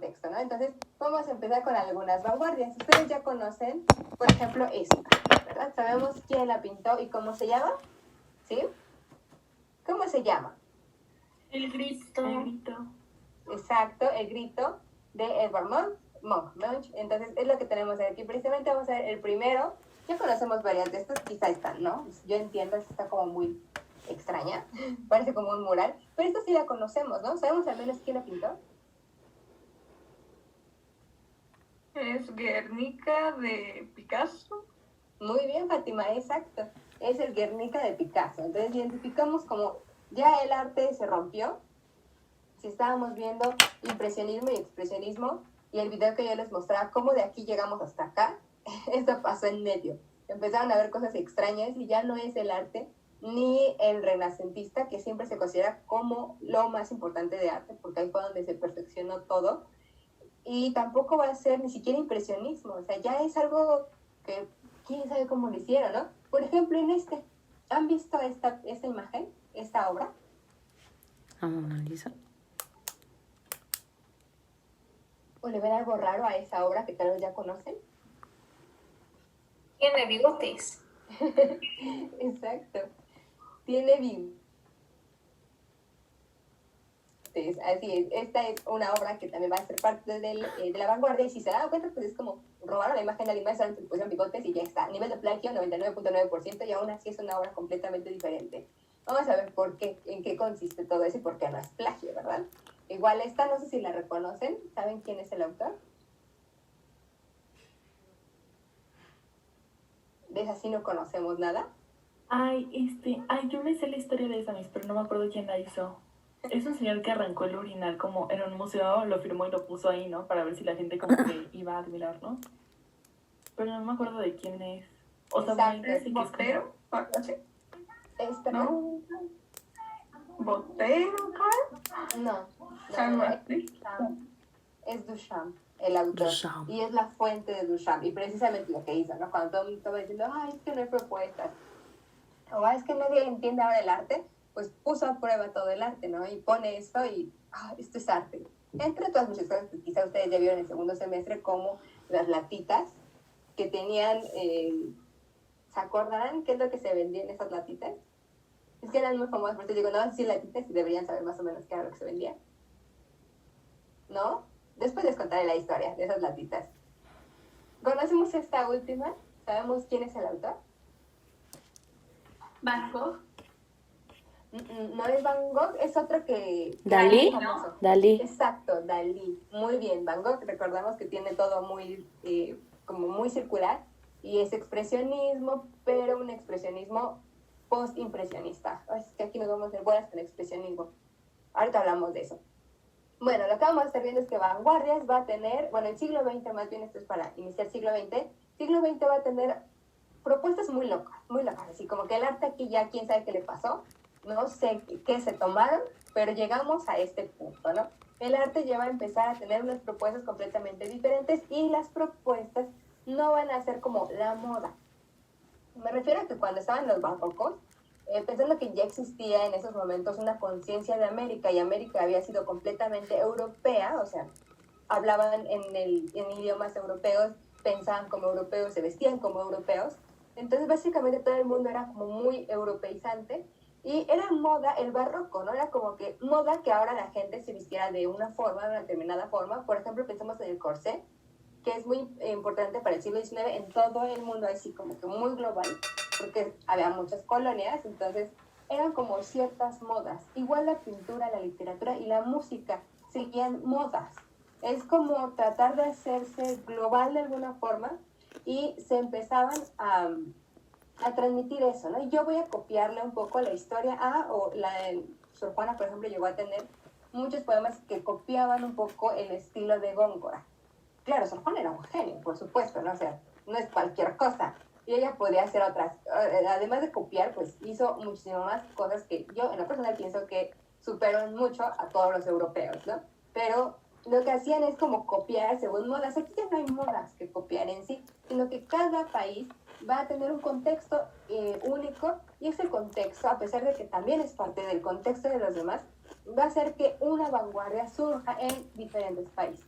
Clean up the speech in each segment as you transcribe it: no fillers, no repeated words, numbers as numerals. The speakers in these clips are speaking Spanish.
contexto, ¿no? Entonces, vamos a empezar con algunas vanguardias. Ustedes ya conocen, por ejemplo, esta, ¿verdad? Sabemos quién la pintó y cómo se llama, ¿sí? ¿Cómo se llama? El grito. Exacto, el grito de Edvard Munch. Entonces, es lo que tenemos aquí. Precisamente vamos a ver el primero. Ya conocemos varias de estas, quizá están, ¿no? Yo entiendo, esta está como muy extraña, parece como un mural, pero esta sí la conocemos, ¿no? ¿Sabemos al menos quién la pintó? Es Guernica de Picasso. Muy bien, Fátima, exacto. Es el Guernica de Picasso. Entonces identificamos como ya el arte se rompió. Si estábamos viendo impresionismo y expresionismo, y el video que yo les mostraba, cómo de aquí llegamos hasta acá, esto pasó en medio. Empezaron a ver cosas extrañas y ya no es el arte ni el renacentista, que siempre se considera como lo más importante de arte, porque ahí fue donde se perfeccionó todo, y tampoco va a ser ni siquiera impresionismo, o sea, ya es algo que quién sabe cómo lo hicieron, ¿no? Por ejemplo, en este, ¿han visto esta imagen, esta obra? ¿A Mona Lisa? ¿O le ven algo raro a esa obra que tal vez ya conocen? Tiene bigotes. Exacto. Tiene bigotes. Así es. Esta es una obra que también va a ser parte de la vanguardia. Y si se dan cuenta, pues es como robaron la imagen de la imagen, solamente le pusieron bigotes y ya está. Nivel de plagio 99.9%, y aún así es una obra completamente diferente. Vamos a ver por qué, en qué consiste todo eso y por qué no es plagio, ¿verdad? Igual esta, no sé si la reconocen. ¿Saben quién es el autor? De esa sí no conocemos nada. Yo me sé la historia de esa Miss, pero no me acuerdo quién la hizo. Es un señor que arrancó el urinal como en un museo, lo firmó y lo puso ahí, ¿no? Para ver si la gente como que iba a admirar, ¿no? Pero no me acuerdo de quién es. O sea, ¿Es Botero? ¿No? ¿Botero? No. Es Duchamp, el autor. Duchamp. Y es la fuente de Duchamp. Y precisamente lo que hizo, ¿no? Cuando todo el mundo estaba diciendo, ay, es que no hay propuestas, o es que nadie entiende ahora el arte, pues puso a prueba todo el arte, ¿no? Y pone esto y, esto es arte. Entre todas muchas cosas que quizá ustedes ya vieron en el segundo semestre, como las latitas que tenían, ¿se acordarán qué es lo que se vendía en esas latitas? Es que eran muy famosas, por eso digo, no, sí latitas y deberían saber más o menos qué era lo que se vendía. ¿No? Después les contaré la historia de esas latitas. ¿Conocemos esta última? ¿Sabemos quién es el autor? Van Gogh. No es Van Gogh, es otro que... ¿Dalí? Famoso. Dalí. Exacto, Dalí. Muy bien, Van Gogh, recordamos que tiene todo muy, como muy circular, y es expresionismo, pero un expresionismo post-impresionista. Es que aquí nos vamos a hacer buenas con expresionismo. Ahorita hablamos de eso. Bueno, lo que vamos a estar viendo es que vanguardias va a tener, bueno, el siglo XX, más bien esto es para iniciar siglo XX va a tener propuestas muy locas, así como que el arte aquí ya quién sabe qué le pasó, no sé qué se tomaron, pero llegamos a este punto, ¿no? El arte ya va a empezar a tener unas propuestas completamente diferentes, y las propuestas no van a ser como la moda. Me refiero a que cuando estaban los barrocos, pensando que ya existía en esos momentos una conciencia de América, y América había sido completamente europea, o sea, hablaban en idiomas europeos, pensaban como europeos, se vestían como europeos. Entonces básicamente todo el mundo era como muy europeizante, y era moda el barroco, ¿no? Era como que moda que ahora la gente se vistiera de una forma, de una determinada forma. Por ejemplo, pensamos en el corsé, que es muy importante para el siglo XIX en todo el mundo, así como que muy global, porque había muchas colonias, entonces eran como ciertas modas. Igual la pintura, la literatura y la música seguían modas. Es como tratar de hacerse global de alguna forma, y se empezaban a transmitir eso, ¿no? Y yo voy a copiarle un poco la historia o la de Sor Juana, por ejemplo, llegó a tener muchos poemas que copiaban un poco el estilo de Góngora. Claro, Sor Juana era un genio, por supuesto, ¿no? O sea, no es cualquier cosa. Y ella podía hacer otras, además de copiar, pues hizo muchísimas más cosas que yo en lo personal pienso que superan mucho a todos los europeos, ¿no? Pero lo que hacían es como copiar según modas. Aquí ya no hay modas que copiar en sí, sino que cada país va a tener un contexto único, y ese contexto, a pesar de que también es parte del contexto de los demás, va a hacer que una vanguardia surja en diferentes países.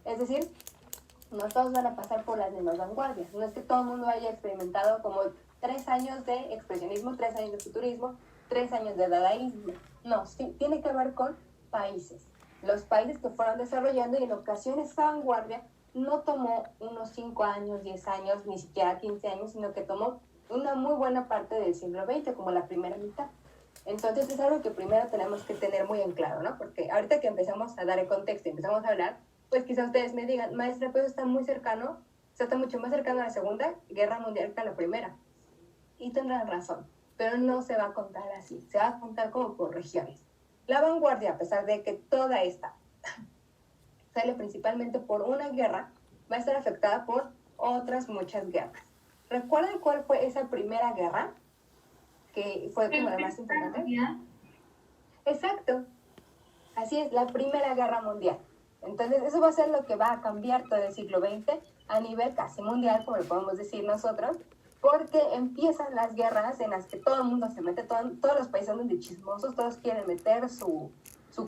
Es decir, no todos van a pasar por las mismas vanguardias. No es que todo el mundo haya experimentado como 3 años de expresionismo, 3 años de futurismo, 3 años de dadaísmo. No, sí, tiene que ver con países. Los países que fueron desarrollando, y en ocasiones esa vanguardia no tomó unos 5 años, 10 años, ni siquiera 15 años, sino que tomó una muy buena parte del siglo XX, como la primera mitad. Entonces es algo que primero tenemos que tener muy en claro, ¿no? Porque ahorita que empezamos a dar el contexto y empezamos a hablar, pues quizás ustedes me digan, maestra, pues está muy cercano, o sea, está mucho más cercano a la Segunda Guerra Mundial que a la Primera. Y tendrán razón, pero no se va a contar así, se va a contar como por regiones. La vanguardia, a pesar de que toda esta sale principalmente por una guerra, va a estar afectada por otras muchas guerras. ¿Recuerdan cuál fue esa primera guerra? Que fue como la más importante. Exacto. Así es, la Primera Guerra Mundial. Entonces, eso va a ser lo que va a cambiar todo el siglo XX a nivel casi mundial, como lo podemos decir nosotros, porque empiezan las guerras en las que todo el mundo se mete, todos los países andan de chismosos, todos quieren meter su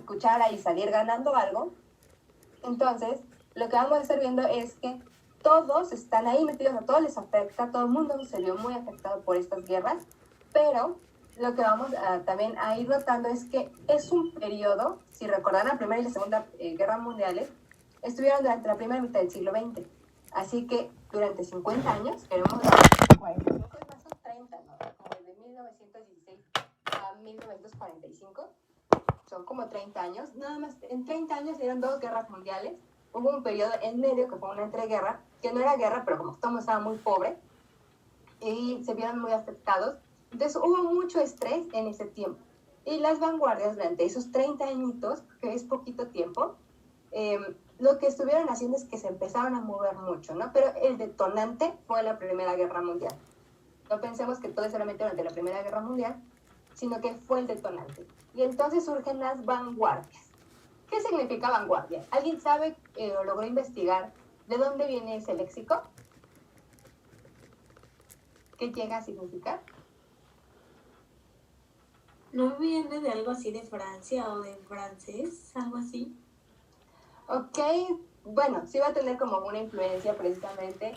cuchara y salir ganando algo. Entonces, lo que vamos a estar viendo es que todos están ahí metidos, a todos les afecta, todo el mundo se vio muy afectado por estas guerras, pero lo que vamos también a ir notando es que es un periodo, si recordan la Primera y la Segunda Guerra Mundiales, estuvieron durante la primera mitad del siglo XX. Así que durante 50 años, queremos 45, más son 30, ¿no? Como de 1916 a 1945, son como 30 años. Nada más, en 30 años dieron 2 guerras mundiales. Hubo un periodo en medio que fue una entreguerra, que no era guerra, pero como todo estaba muy pobre, y se vieron muy afectados. Entonces hubo mucho estrés en ese tiempo. Y las vanguardias durante esos 30 añitos, que es poquito tiempo, lo que estuvieron haciendo es que se empezaron a mover mucho, ¿no? Pero el detonante fue la Primera Guerra Mundial. No pensemos que todo es solamente durante la Primera Guerra Mundial, sino que fue el detonante. Y entonces surgen las vanguardias. ¿Qué significa vanguardia? ¿Alguien sabe o logró investigar de dónde viene ese léxico? ¿Qué llega a significar? ¿No viene de algo así de Francia o de francés? Algo así. Ok, bueno, sí va a tener como una influencia precisamente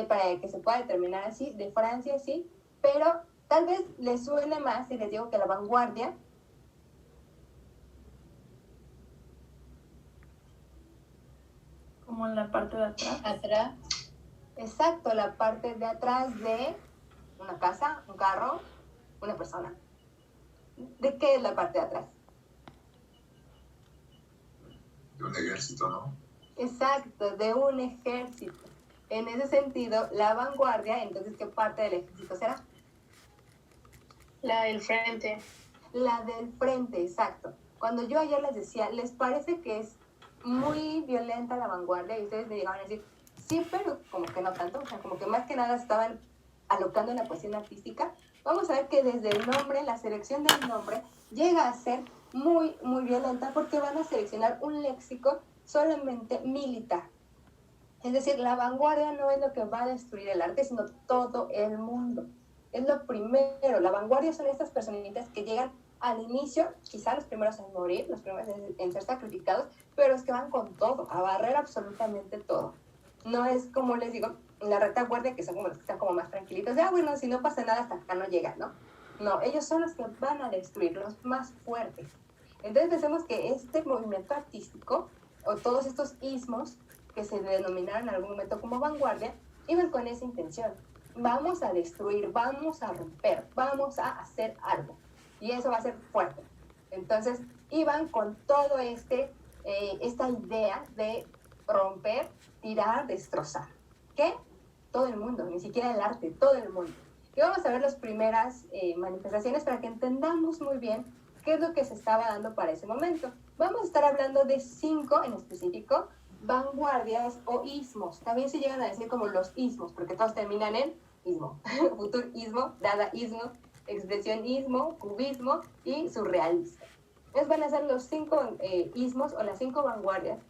para que se pueda determinar así, de Francia sí, pero tal vez les suene más si les digo que la vanguardia Como en la parte de atrás. atrás, exacto, la parte de atrás de una casa, un carro, una persona. ¿De qué es la parte de atrás? De un ejército, ¿no? Exacto, de un ejército. En ese sentido, la vanguardia, entonces, ¿qué parte del ejército será? La del frente. La del frente, exacto. Cuando yo ayer les decía, ¿les parece que es muy violenta la vanguardia? Y ustedes me llegaban a decir, sí, pero como que no tanto, o sea, como que más que nada estaban alocando en la cuestión artística. Vamos a ver que desde el nombre, la selección del nombre, llega a ser muy, muy violenta porque van a seleccionar un léxico solamente militar. Es decir, la vanguardia no es lo que va a destruir el arte, sino todo el mundo. Es lo primero. La vanguardia son estas personitas que llegan al inicio, quizá los primeros en morir, los primeros en ser sacrificados, pero es que van con todo, a barrer absolutamente todo. No es como les digo, la retaguardia, que son como los que están como más tranquilitos, de, bueno, si no pasa nada hasta acá no llega, ¿no? No, ellos son los que van a destruir, los más fuertes. Entonces pensemos que este movimiento artístico, o todos estos ismos, que se denominaron en algún momento como vanguardia, iban con esa intención. Vamos a destruir, vamos a romper, vamos a hacer algo. Y eso va a ser fuerte. Entonces, iban con todo esta idea de romper, tirar, destrozar. ¿Qué? Todo el mundo, ni siquiera el arte, todo el mundo. Y vamos a ver las primeras manifestaciones para que entendamos muy bien qué es lo que se estaba dando para ese momento. Vamos a estar hablando de 5 en específico, vanguardias o ismos. También se llegan a decir como los ismos, porque todos terminan en ismo. Futurismo, dadaísmo, expresionismo, cubismo y surrealismo. Entonces van a ser los 5 ismos o las 5 vanguardias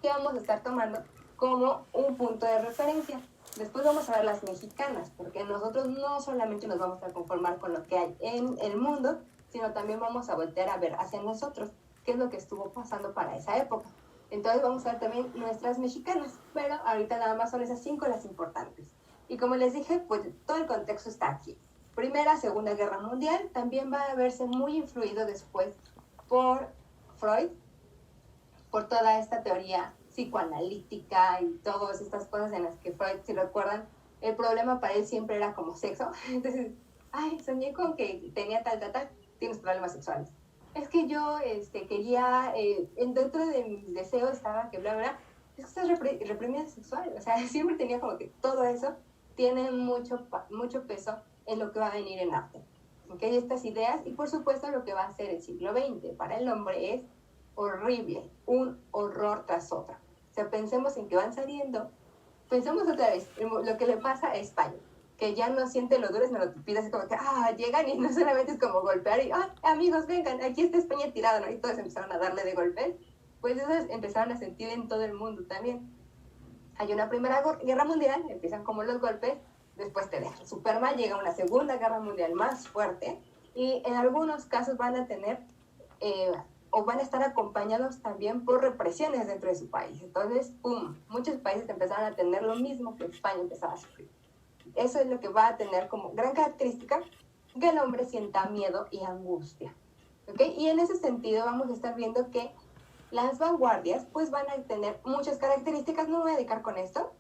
que vamos a estar tomando como un punto de referencia. Después vamos a ver las mexicanas, porque nosotros no solamente nos vamos a conformar con lo que hay en el mundo, sino también vamos a voltear a ver hacia nosotros qué es lo que estuvo pasando para esa época. Entonces vamos a ver también nuestras mexicanas, pero ahorita nada más son esas 5 las importantes. Y como les dije, pues todo el contexto está aquí. Primera, Segunda Guerra Mundial, también va a verse muy influido después por Freud, por toda esta teoría psicoanalítica y todas estas cosas en las que Freud, si recuerdan, el problema para él siempre era como sexo. Entonces, ay, soñé con que tenía tal, tienes problemas sexuales. Es que yo quería, dentro de mi deseo estaba que bla, bla, es que estás reprimida sexual. O sea, siempre tenía como que todo eso tiene mucho peso en lo que va a venir en arte. ¿Okay? Estas ideas, y por supuesto lo que va a ser el siglo XX para el hombre es horrible, un horror tras otro. O sea, pensemos en que van saliendo, pensemos otra vez en lo que le pasa a España, que ya no siente lo duro, sino lo tupido, así como que, llegan y no solamente es como golpear y, amigos, vengan, aquí está España tirada, ¿no? Y todos empezaron a darle de golpe, pues eso empezaron a sentir en todo el mundo también. Hay una primera guerra mundial, empiezan como los golpes, después te dejan súper mal, llega una segunda guerra mundial más fuerte, y en algunos casos van a tener, o van a estar acompañados también por represiones dentro de su país. Entonces, ¡pum!, muchos países empezaron a tener lo mismo que España empezaba a sufrir. Eso es lo que va a tener como gran característica que el hombre sienta miedo y angustia. ¿Okay? Y en ese sentido vamos a estar viendo que las vanguardias pues van a tener muchas características. No me voy a dedicar con esto,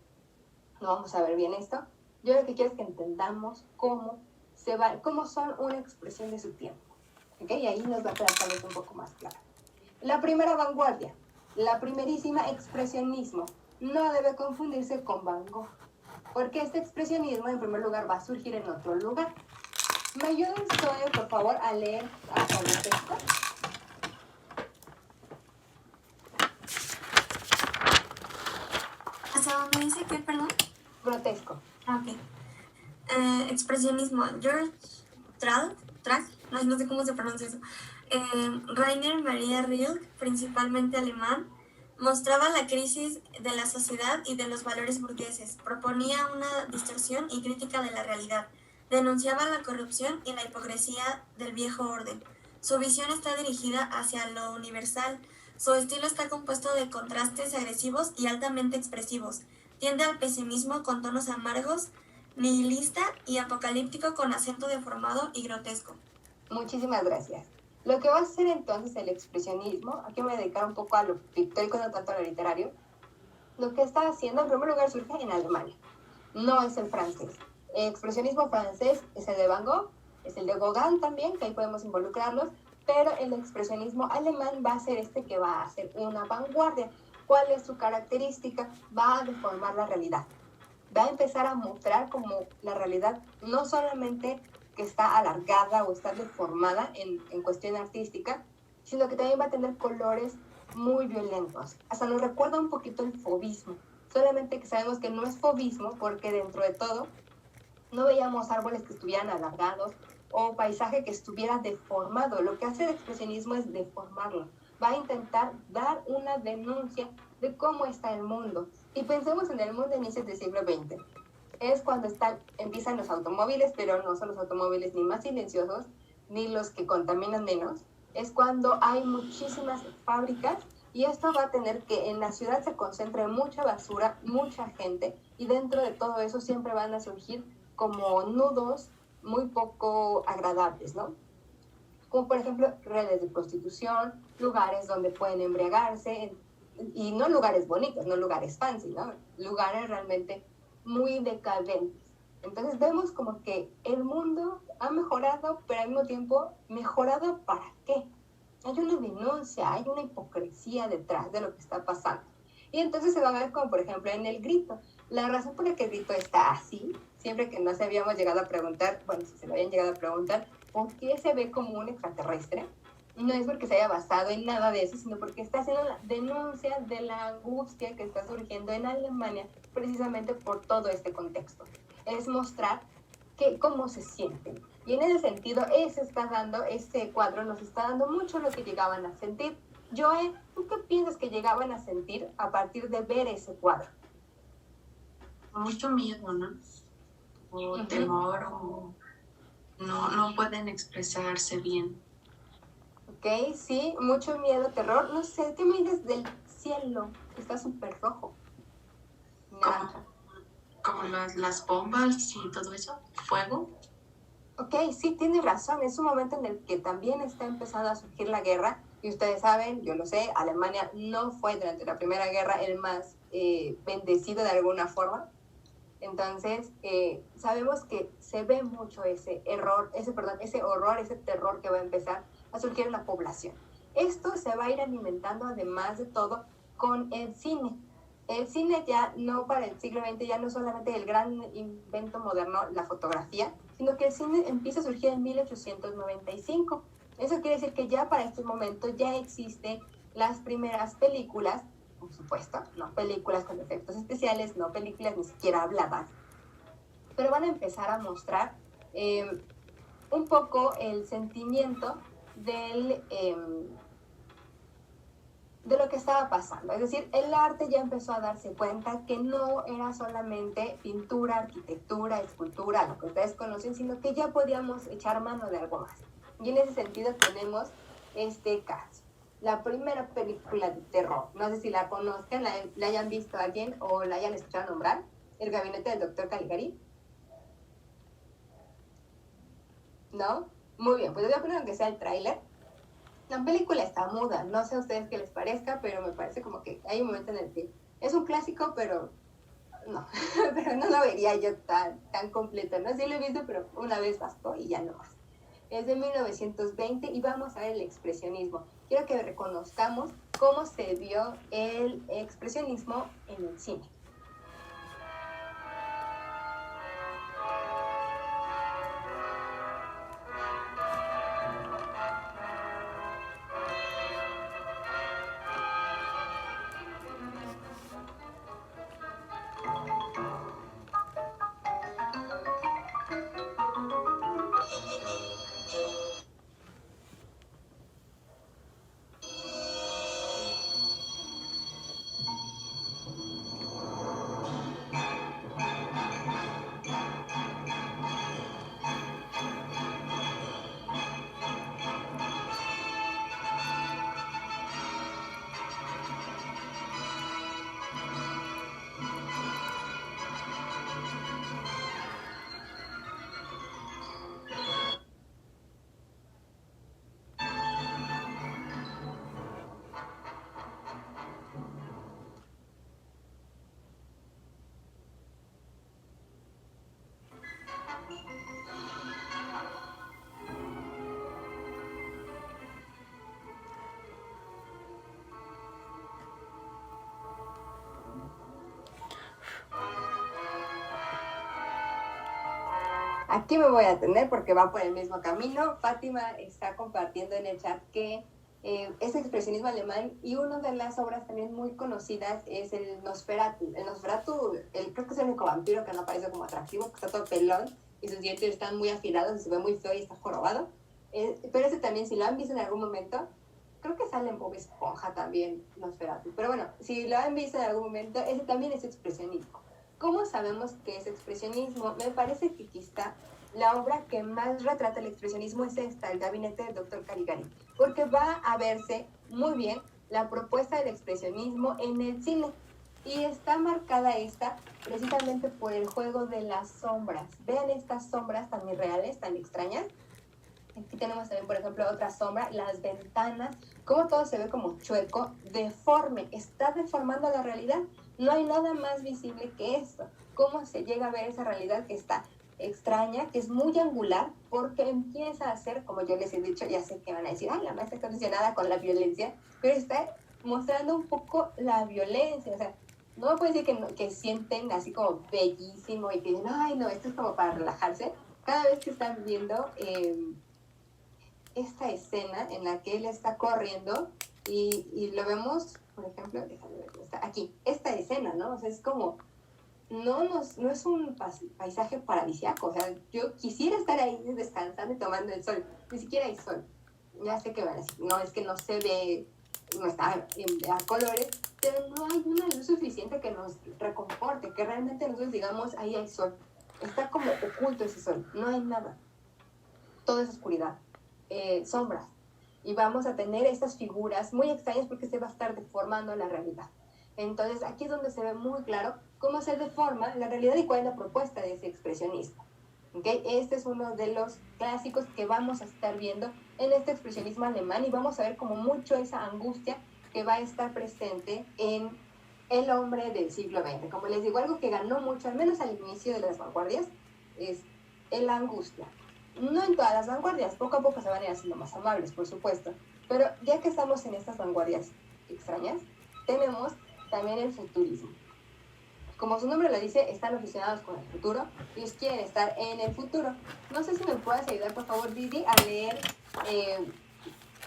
no vamos a ver bien esto. Yo lo que quiero es que entendamos cómo son una expresión de su tiempo. ¿Okay? Y ahí nos va a quedar tal vez un poco más claro. La primera vanguardia, la primerísima expresionismo, no debe confundirse con Van Gogh, porque este expresionismo en primer lugar va a surgir en otro lugar. ¿Me ayudan, Zoe, por favor, a leer hasta el texto? ¿Hasta dónde dice qué, perdón? Grotesco. Ok. Expresionismo. George Track, no sé cómo se pronuncia eso. Rainer Maria Rilke, principalmente alemán, mostraba la crisis de la sociedad y de los valores burgueses, proponía una distorsión y crítica de la realidad, denunciaba la corrupción y la hipocresía del viejo orden. Su visión está dirigida hacia lo universal. Su estilo está compuesto de contrastes agresivos y altamente expresivos. Tiende al pesimismo con tonos amargos, nihilista y apocalíptico con acento deformado y grotesco. Muchísimas gracias. Lo que va a ser entonces el expresionismo, aquí me voy a dedicar un poco a lo pictórico, no tanto a lo literario, lo que está haciendo en primer lugar surge en Alemania, no es el francés. El expresionismo francés es el de Van Gogh, es el de Gauguin también, que ahí podemos involucrarlos, pero el expresionismo alemán va a ser que va a ser una vanguardia. ¿Cuál es su característica? Va a deformar la realidad. Va a empezar a mostrar como la realidad no solamente que está alargada o está deformada en cuestión artística, sino que también va a tener colores muy violentos. Hasta nos recuerda un poquito el fauvismo, solamente que sabemos que no es fauvismo porque dentro de todo no veíamos árboles que estuvieran alargados o paisaje que estuviera deformado. Lo que hace el expresionismo es deformarlo. Va a intentar dar una denuncia de cómo está el mundo. Y pensemos en el mundo de inicios del siglo XX. Es cuando empiezan los automóviles, pero no son los automóviles ni más silenciosos, ni los que contaminan menos. Es cuando hay muchísimas fábricas y esto va a tener que en la ciudad se concentre mucha basura, mucha gente, y dentro de todo eso siempre van a surgir como nudos muy poco agradables, ¿no? Como por ejemplo redes de prostitución, lugares donde pueden embriagarse, y no lugares bonitos, no lugares fancy, ¿no? Lugares realmente muy decadentes. Entonces vemos como que el mundo ha mejorado, pero al mismo tiempo, ¿mejorado para qué? Hay una denuncia, hay una hipocresía detrás de lo que está pasando. Y entonces se va a ver como, por ejemplo, en el grito. La razón por la que el grito está así, siempre que no se habíamos llegado a preguntar, bueno, si se lo habían llegado a preguntar, ¿por qué se ve como un extraterrestre? No es porque se haya basado en nada de eso, sino porque está haciendo la denuncia de la angustia que está surgiendo en Alemania precisamente por todo este contexto. Es mostrar cómo se sienten. Y en ese sentido, ese cuadro nos está dando mucho lo que llegaban a sentir. Joe, ¿tú qué piensas que llegaban a sentir a partir de ver ese cuadro? Mucho miedo, ¿no? O temor, o no pueden expresarse bien. Ok, sí, mucho miedo, terror. No sé, ¿qué me dices del cielo está súper rojo. Naranja. Como las bombas y todo eso, fuego. Ok, sí, tienes razón. Es un momento en el que también está empezando a surgir la guerra. Y ustedes saben, yo lo sé, Alemania no fue durante la Primera Guerra el más bendecido de alguna forma. Entonces, sabemos que se ve mucho ese horror, ese terror que va a empezar a surgir en la población. Esto se va a ir alimentando, además de todo, con el cine. El cine ya no para el siglo XX, ya no es solamente el gran invento moderno, la fotografía, sino que el cine empieza a surgir en 1895. Eso quiere decir que ya para este momento ya existen las primeras películas, por supuesto, no películas con efectos especiales, no películas ni siquiera habladas, pero van a empezar a mostrar un poco el sentimiento de lo que estaba pasando. Es decir, el arte ya empezó a darse cuenta que no era solamente pintura, arquitectura, escultura, lo que ustedes conocen, sino que ya podíamos echar mano de algo más. Y en ese sentido tenemos este caso. La primera película de terror, no sé si la conozcan, la hayan visto a alguien o la hayan escuchado nombrar, El gabinete del Dr. Caligari. ¿No? Muy bien, pues les voy a poner aunque sea el tráiler. La película está muda, no sé a ustedes qué les parezca, pero me parece como que hay un momento en el que es un clásico, pero no, pero no lo vería yo tan completo, ¿no? Sí lo he visto, pero una vez bastó y ya no más. Es de 1920 y vamos a ver el expresionismo. Quiero que reconozcamos cómo se vio el expresionismo en el cine. Aquí me voy a detener porque va por el mismo camino. Fátima está compartiendo en el chat que es expresionismo alemán y una de las obras también muy conocidas es el Nosferatu. El Nosferatu, creo que es el único vampiro que no parece como atractivo, que está todo pelón y sus dientes están muy afilados y se ve muy feo y está jorobado. Pero ese también, si lo han visto en algún momento, creo que sale en Bob Esponja también Nosferatu. Pero bueno, si lo han visto en algún momento, ese también es expresionismo. ¿Cómo sabemos que es expresionismo? Me parece que quizá la obra que más retrata el expresionismo es esta, El gabinete del Dr. Caligari, porque va a verse muy bien la propuesta del expresionismo en el cine. Y está marcada esta precisamente por el juego de las sombras. Vean estas sombras tan irreales, tan extrañas. Aquí tenemos también, por ejemplo, otra sombra, las ventanas, cómo todo se ve como chueco, deforme, está deformando la realidad. No hay nada más visible que esto. Cómo se llega a ver esa realidad que está extraña, que es muy angular, porque empieza a ser, como yo les he dicho, ya sé que van a decir, ay, la maestra está obsesionada con la violencia, pero está mostrando un poco la violencia. O sea, no me puede decir que sienten así como bellísimo y que dicen, ay, no, esto es como para relajarse. Cada vez que están viendo esta escena en la que él está corriendo y lo vemos, por ejemplo, déjame ver, está aquí, esta escena, ¿no? O sea, es como, no es un paisaje paradisíaco, o sea, yo quisiera estar ahí descansando y tomando el sol, ni siquiera hay sol. Ya sé que van a decir, no, es que no se ve, no está a colores, pero no hay una luz suficiente que nos reconforte, que realmente nosotros digamos, ahí hay sol. Está como oculto ese sol, no hay nada. Todo es oscuridad, sombras. y vamos a tener estas figuras muy extrañas porque se va a estar deformando la realidad. Entonces aquí es donde se ve muy claro cómo se deforma la realidad y cuál es la propuesta de ese expresionismo. ¿Okay? Este es uno de los clásicos que vamos a estar viendo en este expresionismo alemán y vamos a ver como mucho esa angustia que va a estar presente en el hombre del siglo XX. Como les digo, algo que ganó mucho, al menos al inicio de las vanguardias, es la angustia. No en todas las vanguardias, poco a poco se van a ir haciendo más amables, por supuesto, pero ya que estamos en estas vanguardias extrañas, tenemos también el futurismo. Como su nombre lo dice, están obsesionados con el futuro. Ellos quieren estar en el futuro. No sé si me puedes ayudar, por favor, Didi, a leer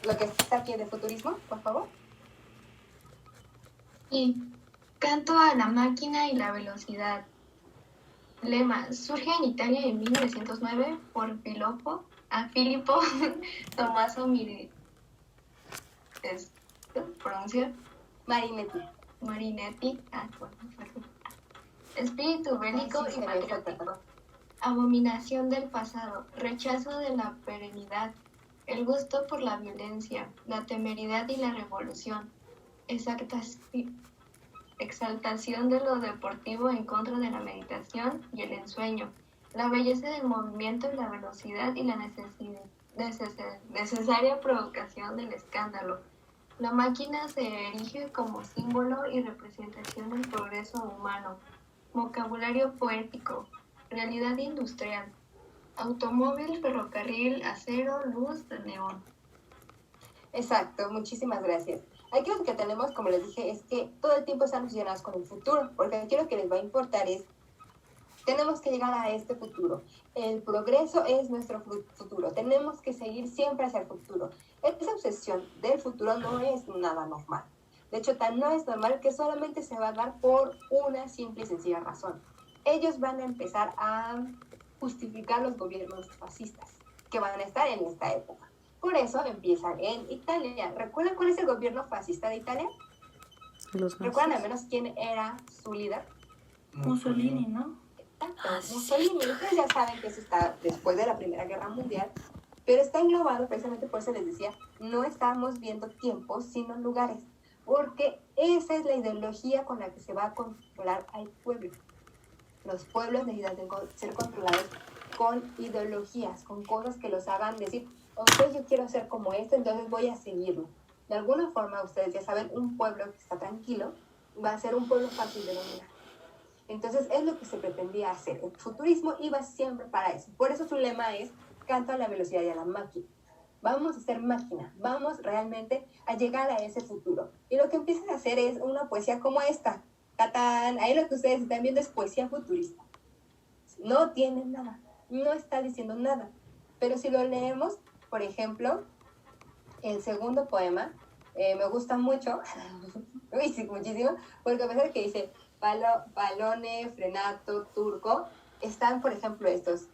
lo que está aquí de futurismo, por favor. Y canto a la máquina y la velocidad. Lema, surge en Italia en 1909 por Filippo Tommaso Marinetti. Espíritu bélico y patriótico. Abominación del pasado, rechazo de la perenidad, el gusto por la violencia, la temeridad y la revolución, exaltación de lo deportivo en contra de la meditación y el ensueño, la belleza del movimiento y la velocidad y la necesaria provocación del escándalo. La máquina se erige como símbolo y representación del progreso humano. Vocabulario poético, realidad industrial, automóvil, ferrocarril, acero, luz de neón. Exacto, muchísimas gracias. Aquí lo que tenemos, como les dije, es que todo el tiempo están obsesionados con el futuro, porque aquí lo que les va a importar es, tenemos que llegar a este futuro. El progreso es nuestro futuro, tenemos que seguir siempre hacia el futuro. Esa obsesión del futuro no es nada normal. De hecho, tan no es normal que solamente se va a dar por una simple y sencilla razón. Ellos van a empezar a justificar los gobiernos fascistas que van a estar en esta época. Por eso empiezan en Italia. ¿Recuerdan cuál es el gobierno fascista de Italia? ¿Recuerdan al menos quién era su líder? Mussolini, ¿no? Exacto, Mussolini. Ustedes ya saben que eso está después de la Primera Guerra Mundial, pero está englobado, precisamente por eso les decía, no estamos viendo tiempos, sino lugares, porque esa es la ideología con la que se va a controlar al pueblo. Los pueblos necesitan ser controlados con ideologías, con cosas que los hagan decir, ok, yo quiero ser como esto, entonces voy a seguirlo. De alguna forma, ustedes ya saben, un pueblo que está tranquilo va a ser un pueblo fácil de dominar. Entonces, es lo que se pretendía hacer. El futurismo iba siempre para eso. Por eso su lema es, canto a la velocidad y a la máquina. Vamos a ser máquina, vamos realmente a llegar a ese futuro. Y lo que empiezan a hacer es una poesía como esta. ¡Tatán! Ahí lo que ustedes están viendo es poesía futurista. No tiene nada, no está diciendo nada. Pero si lo leemos, por ejemplo, el segundo poema, me gusta mucho, sí, muchísimo, porque a pesar de que dice Pallone, Frenato, Turco, están, por ejemplo, estos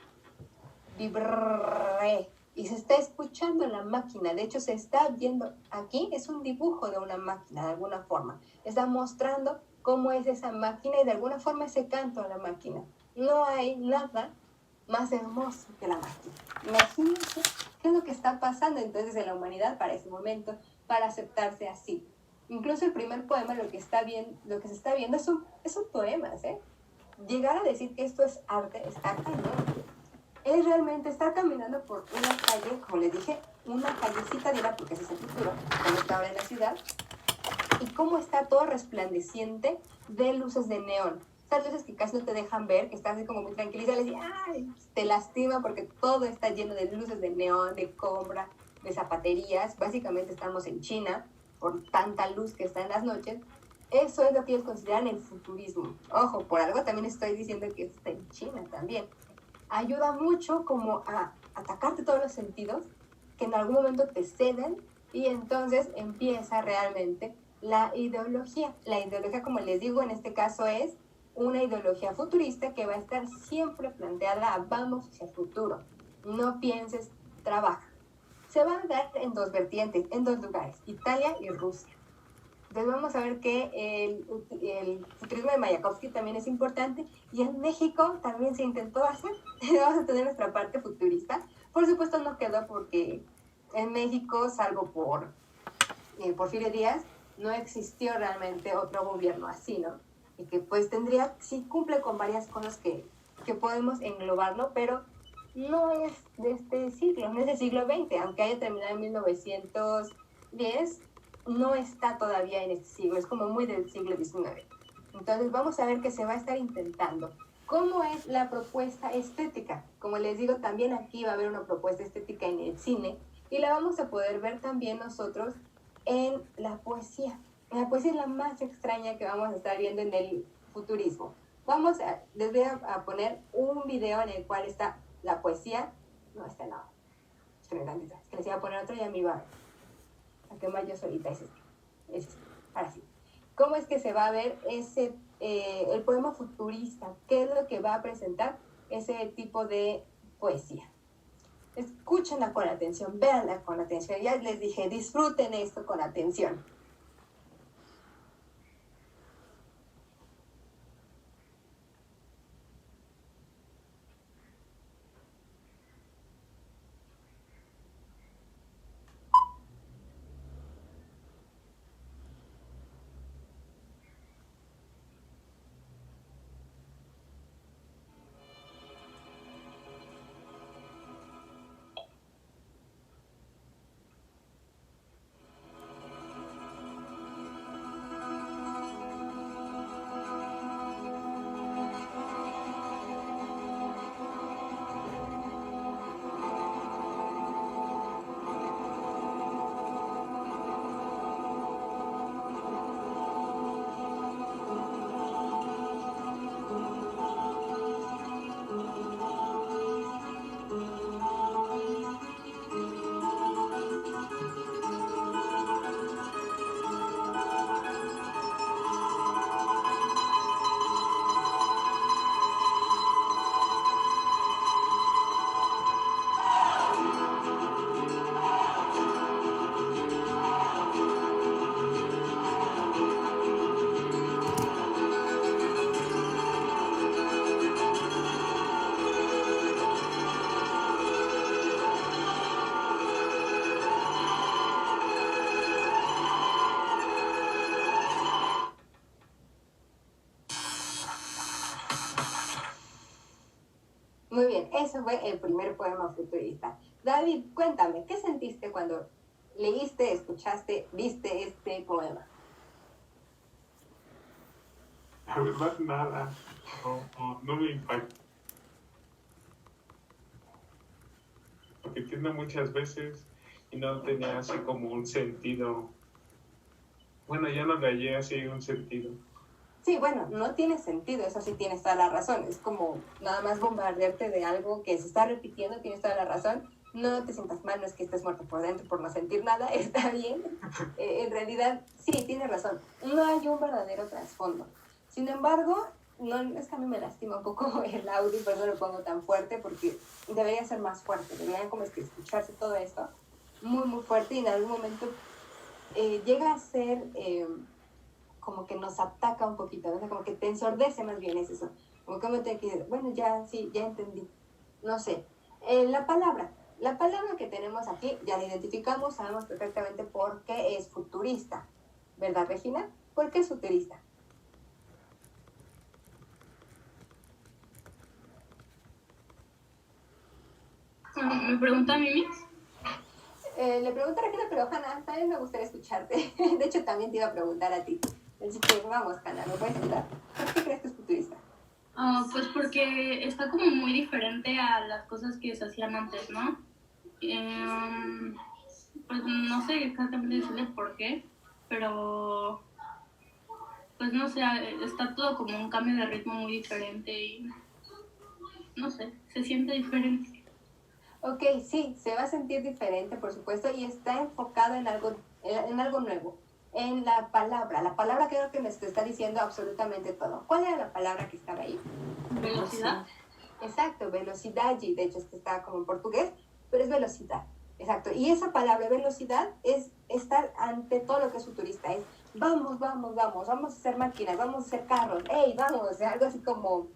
vibrre, y se está escuchando la máquina. De hecho, se está viendo aquí, es un dibujo de una máquina, de alguna forma. Está mostrando cómo es esa máquina y de alguna forma ese canto a la máquina. No hay nada más hermoso que la máquina. Imagínense qué es lo que está pasando entonces en la humanidad para ese momento, para aceptarse así. Incluso el primer poema, lo que se está viendo son poemas, ¿eh? Llegar a decir que esto es arte, no. Es realmente estar caminando por una calle, como les dije, una callecita, dirá, porque ese es el futuro, como está ahora en la ciudad, y cómo está todo resplandeciente de luces de neón. Estas luces que casi no te dejan ver, que estás así como muy tranquila, y ¡ay! Te lastima porque todo está lleno de luces de neón, de compra, de zapaterías. Básicamente estamos en China, por tanta luz que está en las noches. Eso es lo que ellos consideran el futurismo. Ojo, por algo también estoy diciendo que está en China también. Ayuda mucho como a atacarte todos los sentidos, que en algún momento te ceden, y entonces empieza realmente la ideología. La ideología, como les digo, en este caso es una ideología futurista que va a estar siempre planteada a vamos hacia el futuro. No pienses, trabaja. Se va a dar en dos vertientes, en dos lugares, Italia y Rusia. Entonces vamos a ver que el futurismo de Mayakovsky también es importante, y en México también se intentó hacer. Vamos a tener nuestra parte futurista. Por supuesto no quedó porque en México, salvo por Porfirio Díaz, no existió realmente otro gobierno así, ¿no? Y que pues tendría, sí cumple con varias cosas que podemos englobarlo, pero no es de este siglo, no es del siglo XX, aunque haya terminado en 1910, no está todavía en este siglo, es como muy del siglo XIX. Entonces vamos a ver qué se va a estar intentando. ¿Cómo es la propuesta estética? Como les digo, también aquí va a haber una propuesta estética en el cine y la vamos a poder ver también nosotros en la poesía. La poesía es la más extraña que vamos a estar viendo en el futurismo. Les voy a poner un video en el cual está la poesía. No, está no. Es que les iba a poner otro y a mí va a quemar yo solita. Es este. Ahora sí. ¿Cómo es que se va a ver el poema futurista? ¿Qué es lo que va a presentar ese tipo de poesía? Escúchenla con atención, véanla con atención. Ya les dije, disfruten esto con atención. Muy bien, eso fue el primer poema futurista. David, cuéntame, ¿qué sentiste cuando leíste, escuchaste, viste este poema? La verdad, nada. No me impacta. Porque entiendo muchas veces y no tenía así como un sentido. Bueno, ya no le hallé así un sentido. Sí, bueno, no tiene sentido, eso sí tienes toda la razón. Es como nada más bombardearte de algo que se está repitiendo, tienes toda la razón. No te sientas mal, no es que estés muerto por dentro por no sentir nada, está bien. En realidad, sí, tienes razón. No hay un verdadero trasfondo. Sin embargo, no, es que a mí me lastima un poco el audio, pero no lo pongo tan fuerte porque debería ser más fuerte. Deberían como es que escucharse todo esto muy, muy fuerte y en algún momento llega a ser... como que nos ataca un poquito, ¿no? O sea, como que te ensordece más bien, es eso. Como que me tengo que decir, bueno, ya, sí, ya entendí. No sé. La palabra que tenemos aquí, ya la identificamos, sabemos perfectamente por qué es futurista. ¿Verdad, Regina? ¿Por qué es futurista? ¿Me pregunta a mí mismo? Le pregunto a Regina, pero Hanna, también me gustaría escucharte. De hecho, también te iba a preguntar a ti. Así que vamos, Hanna, ¿me puedes ayudar? ¿Por qué crees que es futurista? Pues porque está como muy diferente a las cosas que se hacían antes, ¿no? Pues no sé exactamente decirle por qué, pero pues no sé, está todo como un cambio de ritmo muy diferente y no sé, se siente diferente. Ok, sí, se va a sentir diferente, por supuesto, y está enfocado en algo nuevo, en la palabra creo que nos está diciendo absolutamente todo. ¿Cuál era la palabra que estaba ahí? Velocidad. Exacto, velocidad, y de hecho este está como en portugués, pero es velocidad, exacto. Y esa palabra velocidad es estar ante todo lo que es futurista, es vamos a hacer máquinas, vamos a hacer carros, hey, vamos, algo así como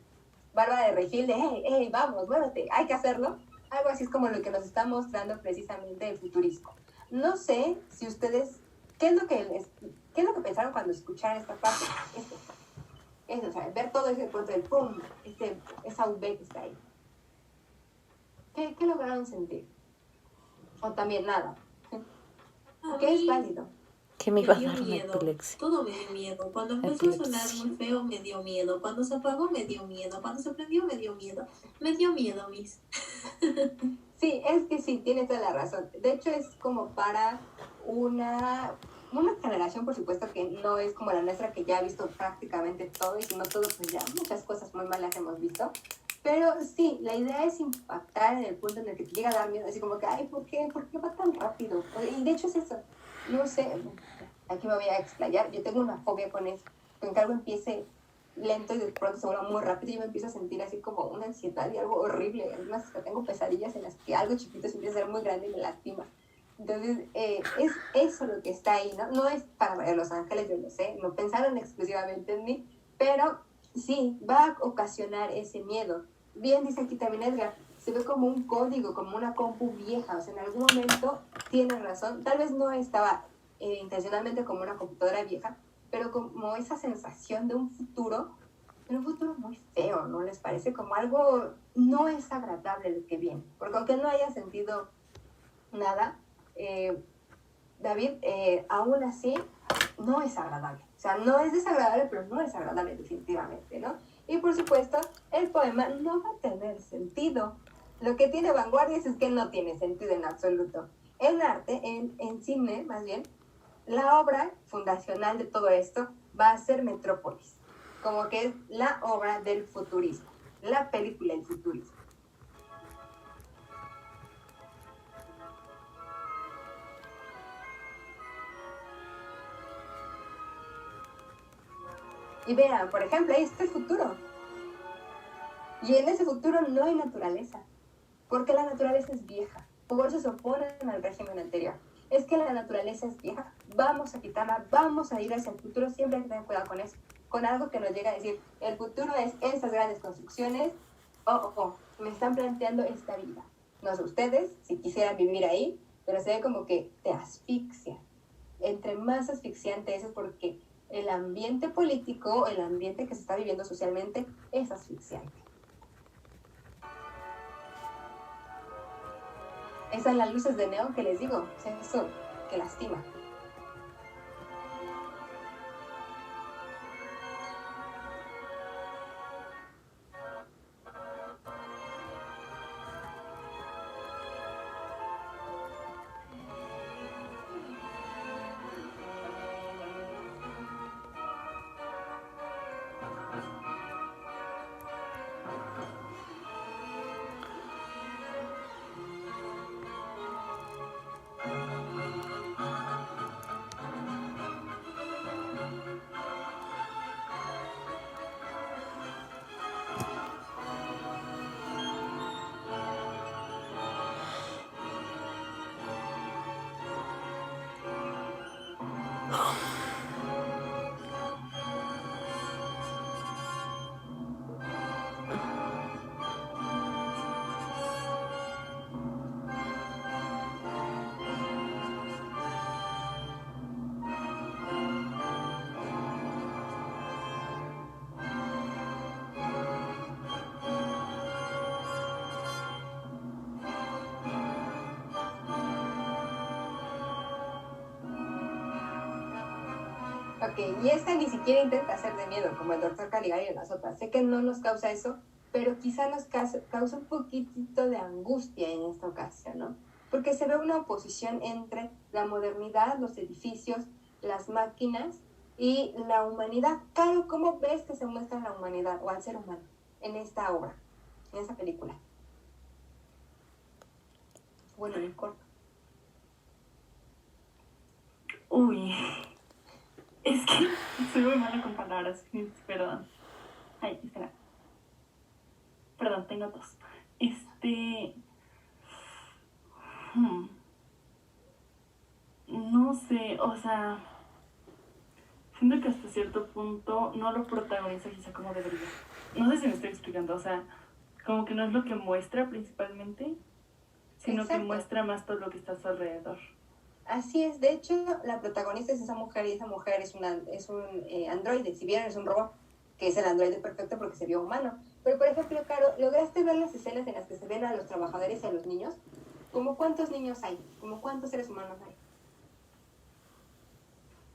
Bárbara de Regil de hey, vamos, muévete, hay que hacerlo. Algo así es como lo que nos está mostrando precisamente el futurismo. No sé si ustedes, ¿qué es lo que pensaron cuando escucharon esta parte? Eso, o sea, ver todo ese punto del pum, esa V que está ahí. ¿Qué lograron sentir? O también nada. A ¿Qué es mí válido? ¿Qué me me iba a dio dar la miedo. epilepsia? Todo me dio miedo. Cuando empezó a sonar Epilepsia. muy feo, me dio miedo. Cuando se apagó, me dio miedo. Cuando se prendió, me dio miedo. Me dio miedo, Miss. Sí, es que sí, tienes toda la razón. De hecho, es como para una generación, por supuesto, que no es como la nuestra, que ya ha visto prácticamente todo, y si no todo, pues ya muchas cosas muy malas hemos visto. Pero sí, la idea es impactar en el punto en el que te llega a dar miedo, así como que, ay, ¿por qué va tan rápido? Y de hecho es eso. No sé, aquí me voy a explayar. Yo tengo una fobia con eso. Con que algo empiece lento y de pronto se vuelva muy rápido, y yo me empiezo a sentir así como una ansiedad y algo horrible. Además, tengo pesadillas en las que algo chiquito se empieza a ser muy grande y me lastima. Entonces, es eso lo que está ahí, ¿no? No es para María de los Ángeles, yo lo sé, no pensaron exclusivamente en mí, pero sí, va a ocasionar ese miedo. Bien dice aquí también Edgar, se ve como un código, como una compu vieja, o sea, en algún momento tienes razón, tal vez no estaba intencionalmente como una computadora vieja, pero como esa sensación de un futuro, pero un futuro muy feo, ¿no les parece? Como algo no es agradable lo que viene, porque aunque no haya sentido nada, David, aún así no es agradable. O sea, no es desagradable, pero no es agradable definitivamente, ¿no? Y por supuesto, el poema no va a tener sentido. Lo que tiene vanguardias es que no tiene sentido en absoluto. En arte, en cine, más bien, la obra fundacional de todo esto va a ser Metrópolis, como que es la obra del futurismo, la película del futurismo. Y vean, por ejemplo, ahí está el futuro. Y en ese futuro no hay naturaleza, porque la naturaleza es vieja. Por eso se oponen al régimen anterior. Es que la naturaleza es vieja, vamos a quitarla, vamos a ir hacia el futuro, siempre hay que tener cuidado con eso. Con algo que nos llega a decir, el futuro es esas grandes construcciones, me están planteando esta vida. No sé ustedes, si quisieran vivir ahí, pero se ve como que te asfixia. Entre más asfixiante es porque el ambiente político, el ambiente que se está viviendo socialmente es asfixiante. Esas son las luces de neón que les digo, eso que lastima. Ok, y esta ni siquiera intenta hacer de miedo, como el doctor Caligari en las otras. Sé que no nos causa eso, pero quizá nos causa un poquitito de angustia en esta ocasión, ¿no? Porque se ve una oposición entre la modernidad, los edificios, las máquinas y la humanidad. Claro, ¿cómo ves que se muestra la humanidad o al ser humano en esta obra, en esta película? Bueno, en corto. Uy, es que soy muy mala con palabras, perdón. Ay, espera. Perdón, tengo tos. No sé, o sea, siento que hasta cierto punto no lo protagoniza quizá como debería. No sé si me estoy explicando, o sea, como que no es lo que muestra principalmente, sino Exacto. que muestra más todo lo que está a su alrededor. Así es, de hecho, la protagonista es esa mujer y esa mujer es un androide, si bien es un robot, que es el androide perfecto porque se vio humano. Pero, por ejemplo, Caro, ¿lograste ver las escenas en las que se ven a los trabajadores y a los niños? ¿Cómo cuántos niños hay? ¿Cómo cuántos seres humanos hay?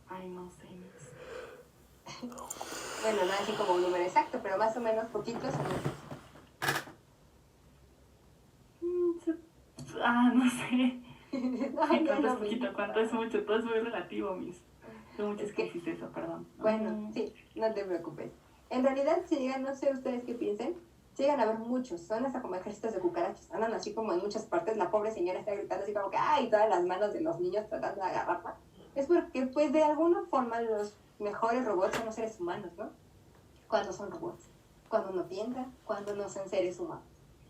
Ay, no sé. Bueno, no así como un número exacto, pero más o menos poquitos o muchos. No sé. Ay, ¿Cuánto no, es poquito? ¿Cuánto es mucho? Todo es muy relativo, mis. Tengo muchas crisis de eso, perdón. Bueno, sí, no te preocupes. En realidad, si llegan, no sé ustedes qué piensen, si llegan a ver muchos, son hasta como ejércitos de cucarachas, andan así como en muchas partes, la pobre señora está gritando así como que, ¡ay! Todas las manos de los niños tratando de agarrarla. Es porque, pues, de alguna forma los mejores robots son los seres humanos, ¿no? Cuando son robots, cuando no piensan, cuando no son seres humanos.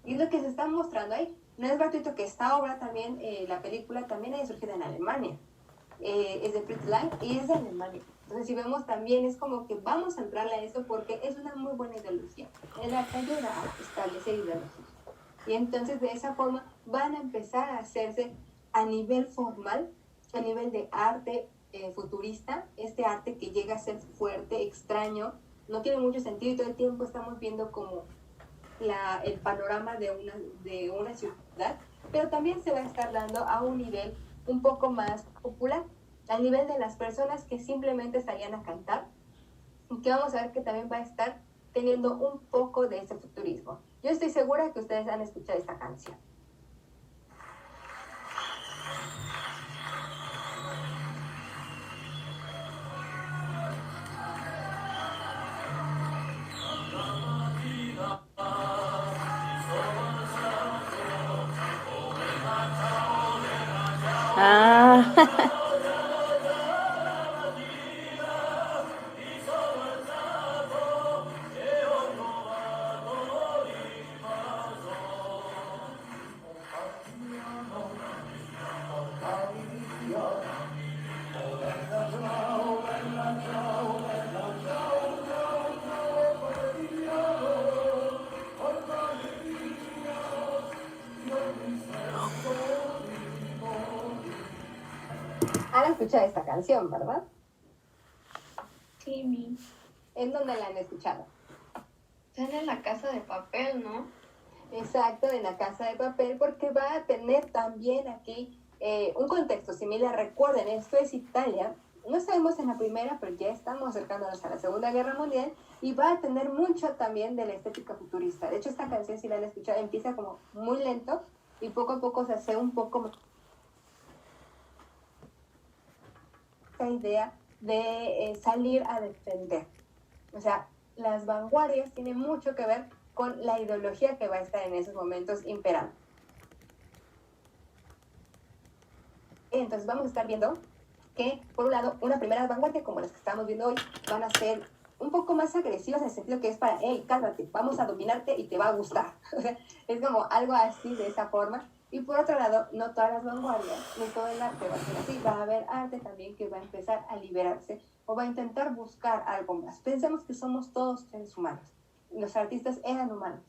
Y es lo que se está mostrando ahí. No es gratuito que esta obra también, la película también haya surgido en Alemania. Es de Fritz Lang y es de Alemania. Entonces, si vemos también, es como que vamos a entrarle a eso porque es una muy buena ideología. El arte ayuda a establecer ideologías. Y entonces, de esa forma, van a empezar a hacerse a nivel formal, a nivel de arte futurista, este arte que llega a ser fuerte, extraño, no tiene mucho sentido y todo el tiempo estamos viendo como el panorama de una ciudad, pero también se va a estar dando a un nivel un poco más popular, al nivel de las personas que simplemente salían a cantar, y que vamos a ver que también va a estar teniendo un poco de ese futurismo. Yo estoy segura que ustedes han escuchado esta canción. Ah, Han escuchado esta canción, ¿verdad? Sí, mi. ¿En dónde la han escuchado? Están en La Casa de Papel, ¿no? Exacto, en La Casa de Papel, porque va a tener también aquí un contexto similar. Recuerden, esto es Italia. No estamos en la primera, pero ya estamos acercándonos a la Segunda Guerra Mundial y va a tener mucho también de la estética futurista. De hecho, esta canción, si la han escuchado, empieza como muy lento y poco a poco se hace un poco más esta idea de salir a defender. O sea, las vanguardias tienen mucho que ver con la ideología que va a estar en esos momentos imperando. Entonces vamos a estar viendo que, por un lado, una primera vanguardia como las que estamos viendo hoy van a ser un poco más agresivas en el sentido que es para, hey, cálmate, vamos a dominarte y te va a gustar. O sea, es como algo así de esa forma. Y por otro lado, no todas las vanguardias, ni todo el arte va a ser así. Va a haber arte también que va a empezar a liberarse o va a intentar buscar algo más. Pensemos que somos todos seres humanos. Los artistas eran humanos.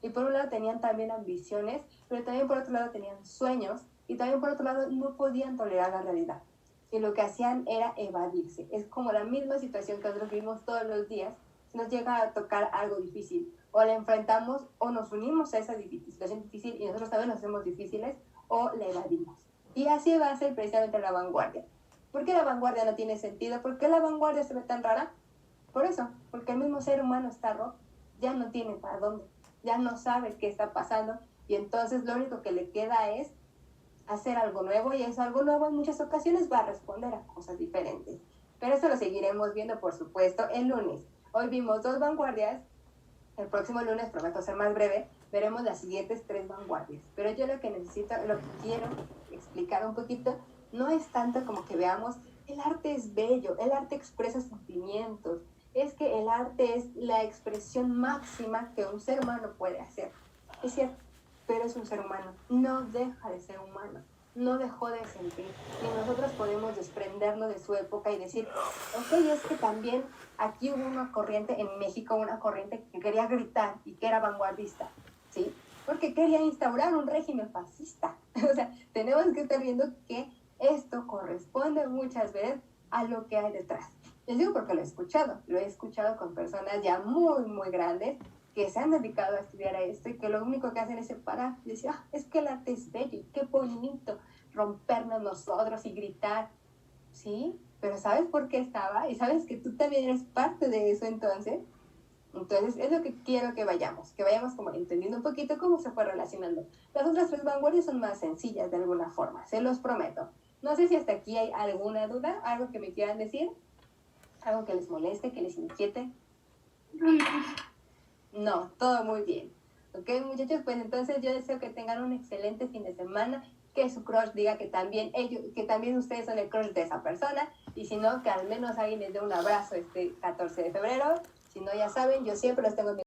Y por un lado tenían también ambiciones, pero también por otro lado tenían sueños y también por otro lado no podían tolerar la realidad. Y lo que hacían era evadirse. Es como la misma situación que nosotros vivimos todos los días. Si nos llega a tocar algo difícil, o la enfrentamos o nos unimos a esa situación difícil y nosotros también nos hacemos difíciles, o la evadimos. Y así va a ser precisamente la vanguardia. ¿Por qué la vanguardia no tiene sentido? ¿Por qué la vanguardia se ve tan rara? Por eso, porque el mismo ser humano está roto, ya no tiene para dónde, ya no sabe qué está pasando y entonces lo único que le queda es hacer algo nuevo y eso algo nuevo en muchas ocasiones va a responder a cosas diferentes. Pero eso lo seguiremos viendo, por supuesto, el lunes. Hoy vimos 2 vanguardias, el próximo lunes, prometo ser más breve, veremos las siguientes 3 vanguardias. Pero yo lo que necesito, lo que quiero explicar un poquito, no es tanto como que veamos, el arte es bello, el arte expresa sentimientos, es que el arte es la expresión máxima que un ser humano puede hacer. Es cierto, pero es un ser humano, no deja de ser humano, no dejó de sentir. Y nosotros podemos desprendernos de su época y decir, ok, es que también aquí hubo una corriente en México, una corriente que quería gritar y que era vanguardista, ¿sí? porque quería instaurar un régimen fascista. O sea, tenemos que estar viendo que esto corresponde muchas veces a lo que hay detrás. Les digo porque lo he escuchado con personas ya muy, muy grandes que se han dedicado a estudiar a esto y que lo único que hacen es separar y decir, es que el arte es bello, qué bonito rompernos nosotros y gritar, ¿sí? Pero ¿sabes por qué estaba? Y sabes que tú también eres parte de eso entonces. Entonces es lo que quiero que vayamos como entendiendo un poquito cómo se fue relacionando. Las otras tres vanguardias son más sencillas de alguna forma, se los prometo. No sé si hasta aquí hay alguna duda, algo que me quieran decir, algo que les moleste, que les inquiete. No, todo muy bien. Ok, muchachos, pues entonces yo deseo que tengan un excelente fin de semana, que su crush diga que también ustedes son el crush de esa persona, y si no, que al menos alguien les dé un abrazo este 14 de febrero. Si no, ya saben, yo siempre los tengo en mi